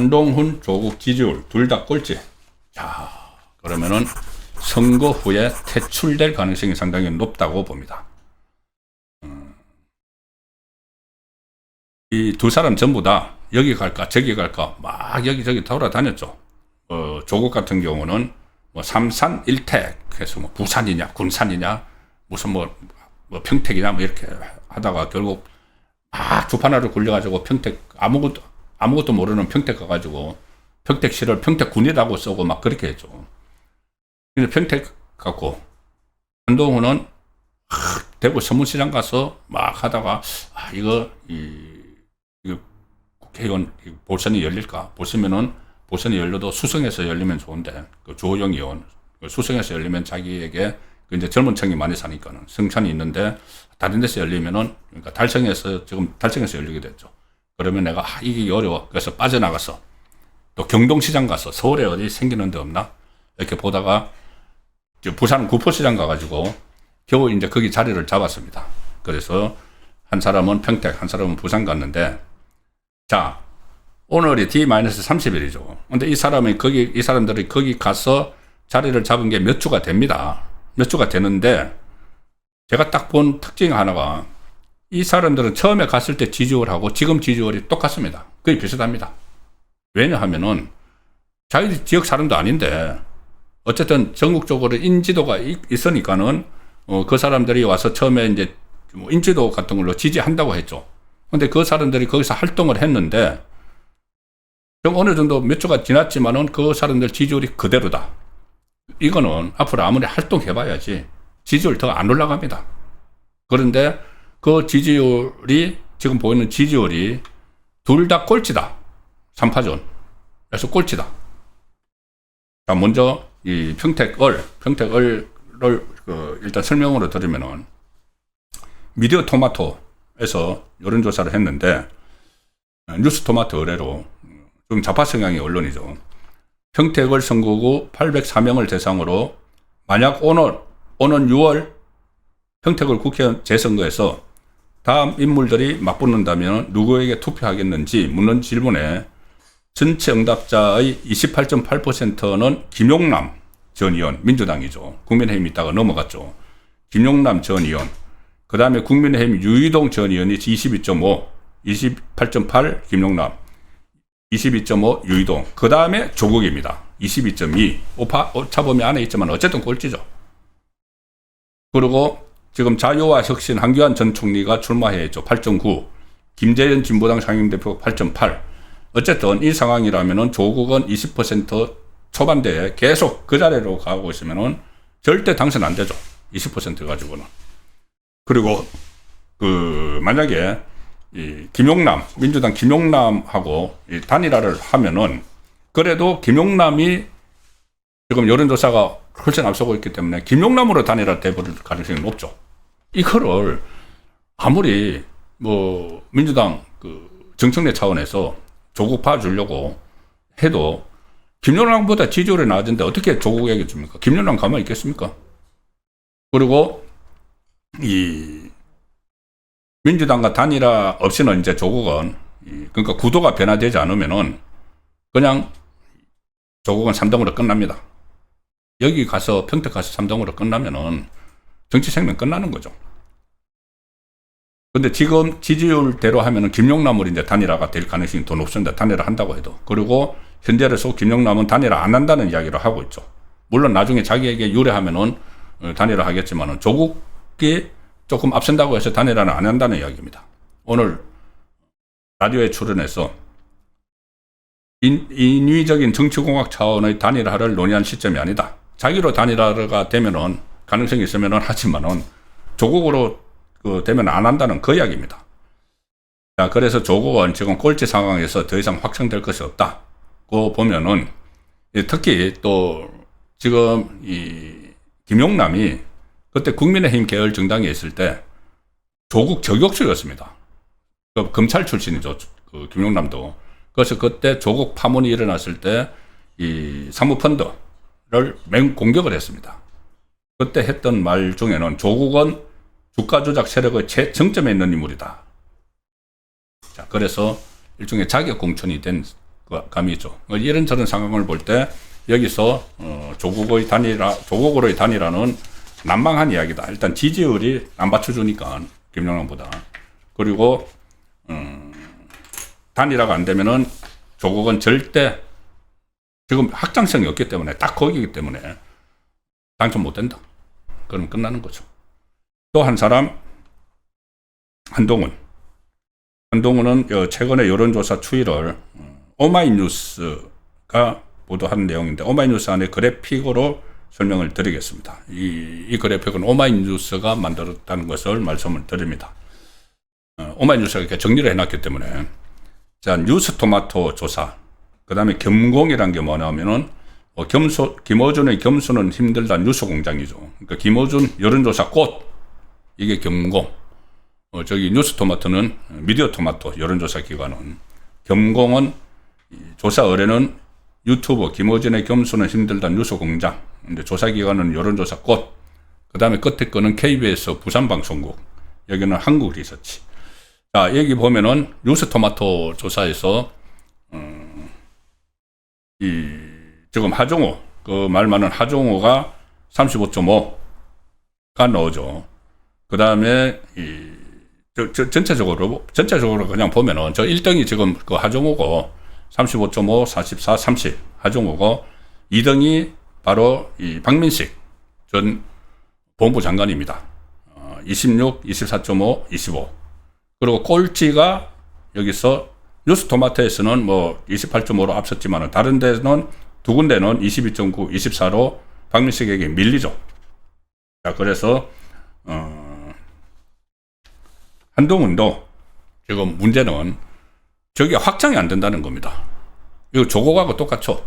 한동훈, 조국 지지율 둘 다 꼴찌. 자, 그러면은 선거 후에 퇴출될 가능성이 상당히 높다고 봅니다. 이 두 사람 전부 다 여기 갈까 저기 갈까 막 여기저기 돌아다녔죠. 조국 같은 경우는 뭐 삼산 일택 해서 뭐 부산이냐 군산이냐 무슨 뭐 평택이냐 뭐 이렇게 하다가 결국 막 주판화로 굴려가지고 평택 아무것도 모르는 평택 가가지고 평택시를 평택군이라고 쓰고 막 그렇게 했죠. 근데 평택 갖고 한동훈은 대구 서문시장 가서 막 하다가 이거 국회의원 보선이 열릴까? 보선이 열려도 수성에서 열리면 좋은데 그 주호영 의원 수성에서 열리면 자기에게 이제 젊은 층이 많이 사니까는 성찬이 있는데 다른 데서 열리면은 그러니까 지금 달성에서 열리게 됐죠. 그러면 내가 이게 어려워. 그래서 빠져나가서 또 경동시장 가서 서울에 어디 생기는 데 없나 이렇게 보다가 부산 구포시장 가가지고 겨우 이제 거기 자리를 잡았습니다. 그래서 한 사람은 평택, 한 사람은 부산 갔는데 자, 오늘이 D-30일이죠. 근데 이 사람들이 거기 가서 자리를 잡은 게 몇 주가 됩니다. 몇 주가 되는데 제가 딱 본 특징 하나가 이 사람들은 처음에 갔을 때 지지율하고 지금 지지율이 똑같습니다. 거의 비슷합니다. 왜냐하면은 자기 지역 사람도 아닌데 어쨌든 전국적으로 인지도가 있으니까는 그 사람들이 와서 처음에 이제 인지도 같은 걸로 지지한다고 했죠. 근데 그 사람들이 거기서 활동을 했는데 좀 어느 정도 몇 주가 지났지만은 그 사람들 지지율이 그대로다. 이거는 앞으로 아무리 활동해봐야지 지지율 더 안 올라갑니다. 그런데 그 지지율이 지금 보이는 지지율이 둘 다 꼴찌다. 3파전. 그래서 꼴찌다. 자, 먼저 이 평택을 일단 설명으로 드리면은 미디어 토마토에서 여론조사를 했는데 뉴스토마토 의뢰로 좀 좌파 성향의 언론이죠. 평택을 선거구 804명을 대상으로 만약 오는 6월 평택을 국회의원 재선거에서 다음 인물들이 맞붙는다면 누구에게 투표하겠는지 묻는 질문에 전체 응답자의 28.8%는 김용남 전 의원, 민주당이죠. 국민의힘 있다가 넘어갔죠. 김용남 전 의원. 그 다음에 국민의힘 유이동 전 의원이 22.5, 28.8 김용남, 22.5 유이동. 그 다음에 조국입니다. 22.2. 오차범위 안에 있지만 어쨌든 꼴찌죠. 그리고 지금 자유와 혁신 한교안 전 총리가 출마해야 했죠. 8.9. 김재현 진보당 상임대표 8.8. 어쨌든 이 상황이라면은 조국은 20% 초반대에 계속 그 자리로 가고 있으면은 절대 당선 안 되죠. 20% 가지고는. 그리고 만약에 이 김용남, 민주당 김용남하고 이 단일화를 하면은 그래도 김용남이 지금 여론조사가 훨씬 앞서고 있기 때문에 김용남으로 단일화 돼버릴 가능성이 높죠. 이거를 아무리 민주당 정청래 차원에서 조국 봐주려고 해도 김용남보다 지지율이 낮은데 어떻게 조국에게 줍니까? 김용남 가만히 있겠습니까? 그리고 이 민주당과 단일화 없이는 이제 조국은 그러니까 구도가 변화되지 않으면은 그냥 조국은 3등으로 끝납니다. 여기 가서 평택 가서 3등으로 끝나면은 정치 생명 끝나는 거죠. 근데 지금 지지율대로 하면은 김용남으로 이제 단일화가 될 가능성이 더 높습니다. 단일화 한다고 해도. 그리고 현재로서 김용남은 단일화 안 한다는 이야기를 하고 있죠. 물론 나중에 자기에게 유리하면은 단일화 하겠지만은 조국이 조금 앞선다고 해서 단일화는 안 한다는 이야기입니다. 오늘 라디오에 출연해서 인위적인 정치공학 차원의 단일화를 논의한 시점이 아니다. 자기로 단일화가 되면은 가능성이 있으면은 하지만은 조국으로 되면 안 한다는 그 이야기입니다. 자, 그래서 조국은 지금 꼴찌 상황에서 더 이상 확정될 것이 없다고 보면은 특히 또 지금 이 김용남이 그때 국민의힘 계열 정당에 있을 때 조국 저격수였습니다. 검찰 출신이죠. 김용남도. 그래서 그때 조국 파문이 일어났을 때 이 사모펀드를 맹공격을 했습니다. 그때 했던 말 중에는 조국은 주가 조작 세력의 최정점에 있는 인물이다. 자, 그래서 일종의 자격 공천이 된 감이 있죠. 이런저런 상황을 볼 때 여기서 조국으로의 단일화는 난망한 이야기다. 일단 지지율이 안 받쳐주니까 김영란보다. 그리고 단일화가 안 되면은 조국은 절대 지금 확장성이 없기 때문에 딱 거기이기 때문에 당첨 못 된다. 그럼 끝나는 거죠. 또 한 사람 한동훈. 한동훈은 최근에 여론조사 추이를 오마이뉴스가 보도한 내용인데 오마이뉴스 안에 그래픽으로 설명을 드리겠습니다. 이 그래픽은 오마이뉴스가 만들었다는 것을 말씀을 드립니다. 오마이뉴스가 이렇게 정리를 해놨기 때문에 자 뉴스토마토 조사 그 다음에 겸공이란 게 뭐냐면은 김어준의 겸수는 힘들다 뉴스공장이죠. 그러니까 김어준 여론조사 꽃 이게 겸공. 저기 뉴스토마토는 미디어토마토 여론조사 기관은 겸공은 조사 의뢰는 유튜브 김어준의 겸수는 힘들다 뉴스공장. 근데 조사 기관은 여론조사 꽃. 그 다음에 끝에 거는 KBS 부산방송국. 여기는 한국리서치. 자 여기 보면은 뉴스토마토 조사에서 지금 하종호 그 말 많은 하종호가 35.5가 넣어줘. 그 다음에 전체적으로 그냥 보면은 저 1등이 지금 그 하종호고 35.5, 44, 30 하종호고 2등이 바로 이 박민식 전 법무부 장관입니다. 26, 24.5, 25. 그리고 꼴찌가 여기서 뉴스토마토에서는 뭐 28.5로 앞섰지만 다른 데는 두 군데는 22.9, 24로 박민식에게 밀리죠. 자, 그래서 한동훈도 지금 문제는 저게 확장이 안 된다는 겁니다. 이거 조국하고 똑같죠.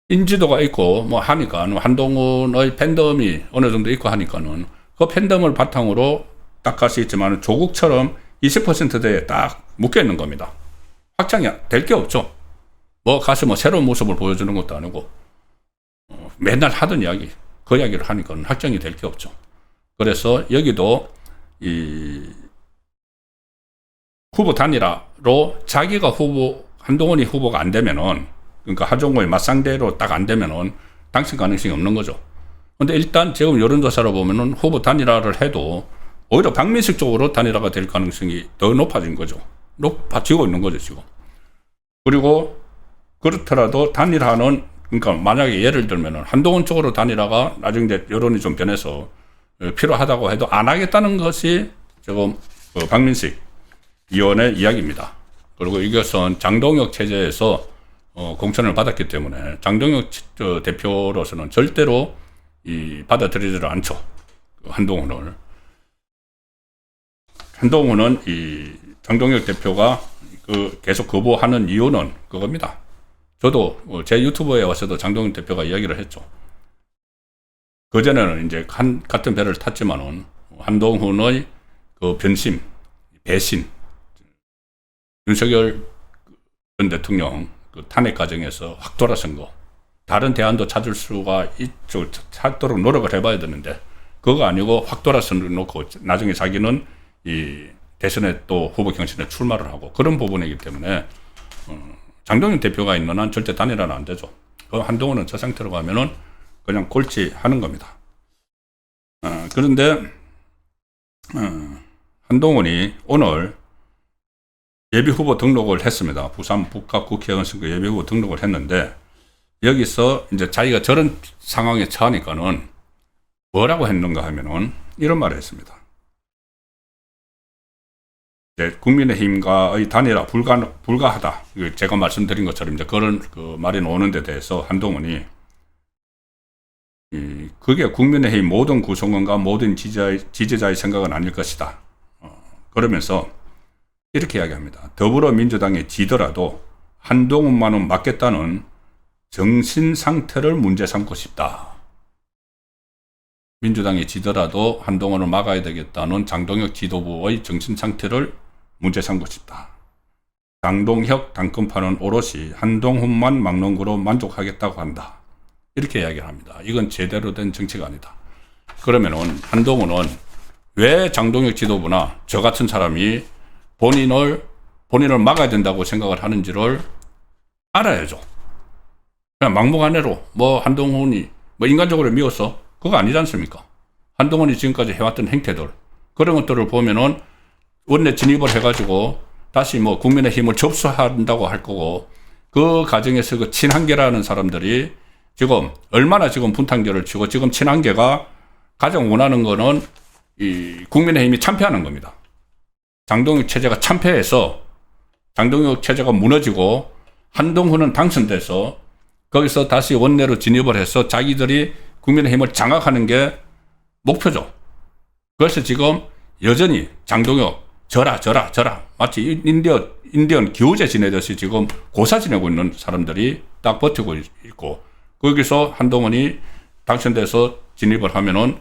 인지도가 있고 뭐 하니까 한동훈의 팬덤이 어느 정도 있고 하니까는 그 팬덤을 바탕으로 딱 갈 수 있지만 조국처럼 20%대에 딱 묶여 있는 겁니다. 확장이 될 게 없죠. 뭐 가서 뭐 새로운 모습을 보여주는 것도 아니고 맨날 하던 이야기 그 이야기를 하니까 확정이 될 게 없죠. 그래서 여기도 이 후보 단일화로 자기가 한동훈이 후보가 안 되면은 그러니까 하종호의 맞상대로 딱 안 되면은 당선 가능성이 없는 거죠. 근데 일단 지금 여론조사로 보면은 후보 단일화를 해도 오히려 박민식 쪽으로 단일화가 될 가능성이 더 높아진 거죠. 높아지고 있는 거죠, 지금. 그리고 그렇더라도 단일화는 그러니까 만약에 예를 들면은 한동훈 쪽으로 단일화가 나중에 이제 여론이 좀 변해서 필요하다고 해도 안 하겠다는 것이 지금 박민식 의원의 이야기입니다. 그리고 이것은 장동혁 체제에서 공천을 받았기 때문에 장동혁 대표로서는 절대로 받아들이지를 않죠. 한동훈은 이 장동혁 대표가 계속 거부하는 이유는 그겁니다. 저도 제 유튜브에 와서도 장동혁 대표가 이야기를 했죠. 그전에는 이제 같은 배를 탔지만은 한동훈의 그 변심, 배신, 윤석열 전 대통령 그 탄핵 과정에서 확 돌아선 거, 다른 대안도 찾을 수가 찾도록 노력을 해봐야 되는데 그거 아니고 확 돌아서 놓고 나중에 자기는 이 대선에 또 후보 경선에 출마를 하고 그런 부분이기 때문에 장동혁 대표가 있는 한 절대 단일화는 안 되죠. 한동훈은 저 상태로 가면은 그냥 꼴찌하는 겁니다. 그런데 한동훈이 오늘 예비후보 등록을 했습니다. 부산 북합 국회의원 선거 예비후보 등록을 했는데 여기서 이제 자기가 저런 상황에 처하니까는 뭐라고 했는가 하면은 이런 말을 했습니다. 국민의힘과의 단일화 불가하다. 제가 말씀드린 것처럼 이제 그런 그 말이 나오는 데 대해서 한동훈이 그게 국민의힘 모든 구성원과 모든 지지자의 생각은 아닐 것이다. 그러면서 이렇게 이야기합니다. 더불어민주당에 지더라도 한동훈만은 맞겠다는 정신 상태를 문제 삼고 싶다. 민주당에 지더라도 한동훈을 막아야 되겠다는 장동혁 지도부의 정신 상태를 문제 삼고 싶다. 장동혁 당권파는 오롯이 한동훈만 막는 거로 만족하겠다고 한다. 이렇게 이야기를 합니다. 이건 제대로 된 정치가 아니다. 그러면은 한동훈은 왜 장동혁 지도부나 저 같은 사람이 본인을 막아야 된다고 생각을 하는지를 알아야죠. 그냥 막무가내로 뭐 한동훈이 뭐 인간적으로 미웠어? 그거 아니지 않습니까? 한동훈이 지금까지 해왔던 행태들, 그런 것들을 보면은 원내 진입을 해가지고 다시 뭐 국민의힘을 접수한다고 할 거고, 그 과정에서 그 친한계라는 사람들이 지금 얼마나 지금 분탕질을 치고, 지금 친한계가 가장 원하는 거는 이 국민의힘이 참패하는 겁니다. 장동혁 체제가 참패해서 장동혁 체제가 무너지고 한동훈은 당선돼서 거기서 다시 원내로 진입을 해서 자기들이 국민의힘을 장악하는 게 목표죠. 그래서 지금 여전히 장동혁 져라 마치 인디언 기우제 지내듯이 지금 고사 지내고 있는 사람들이 딱 버티고 있고, 거기서 한동훈이 당선돼서 진입을 하면은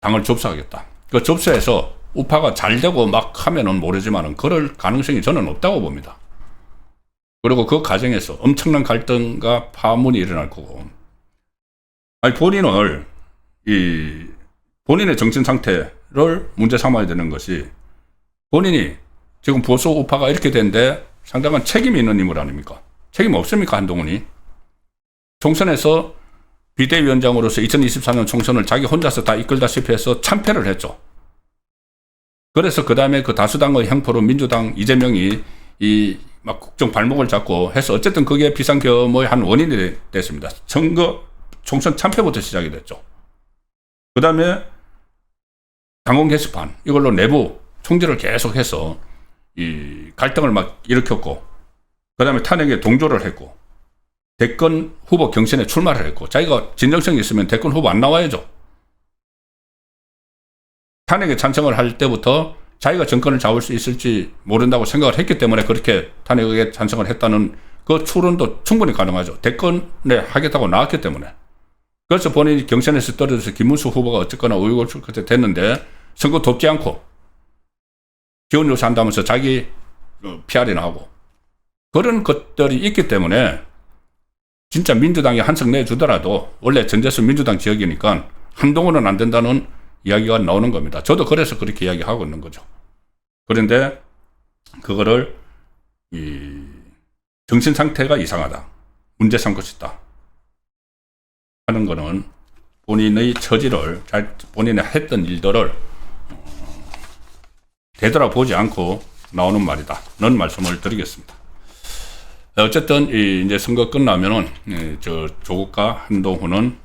당을 접수하겠다. 그 접수해서 우파가 잘 되고 막 하면은 모르지만은 그럴 가능성이 저는 없다고 봅니다. 그리고 그 과정에서 엄청난 갈등과 파문이 일어날 거고, 아니 본인의 정신 상태를 문제 삼아야 되는 것이, 본인이 지금 보수 우파가 이렇게 된데 상당한 책임이 있는 인물 아닙니까? 책임 없습니까, 한동훈이? 총선에서 비대위원장으로서 2024년 총선을 자기 혼자서 다 이끌다시피 해서 참패를 했죠. 그래서 그 다음에 그 다수당의 형포로 민주당 이재명이 막 국정 발목을 잡고 해서 어쨌든 그게 비상겸의 한 원인이 됐습니다. 총선 참패부터 시작이 됐죠. 그 다음에 당원 게시판 이걸로 내부 총질을 계속해서 이 갈등을 막 일으켰고, 그 다음에 탄핵에 동조를 했고, 대권 후보 경선에 출마를 했고, 자기가 진정성이 있으면 대권 후보 안 나와야죠. 탄핵에 찬성을 할 때부터 자기가 정권을 잡을 수 있을지 모른다고 생각을 했기 때문에 그렇게 탄핵에 찬성을 했다는 그 추론도 충분히 가능하죠. 대권에 하겠다고 나왔기 때문에. 그래서 본인이 경선에서 떨어져서 김문수 후보가 어쨌거나 우유곡절 끝에 됐는데 선거 돕지 않고 기원 요새 한다면서 자기 PR이나 하고, 그런 것들이 있기 때문에 진짜 민주당이 한 석 내주더라도, 원래 전재수 민주당 지역이니까 한동훈은 안 된다는 이야기가 나오는 겁니다. 저도 그래서 그렇게 이야기하고 있는 거죠. 그런데 그거를 정신 상태가 이상하다, 문제 삼고 싶다 하는 거는 본인의 처지를, 본인이 했던 일들을 되돌아보지 않고 나오는 말이다는 말씀을 드리겠습니다. 어쨌든 이제 선거 끝나면은 조국과 한동훈은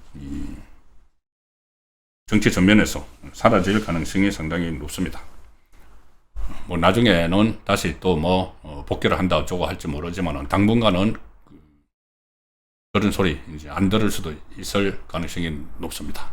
정치 전면에서 사라질 가능성이 상당히 높습니다. 뭐 나중에는 다시 또 뭐 복귀를 한다 어쩌고 할지 모르지만은 당분간은 그런 소리 이제 안 들을 수도 있을 가능성이 높습니다.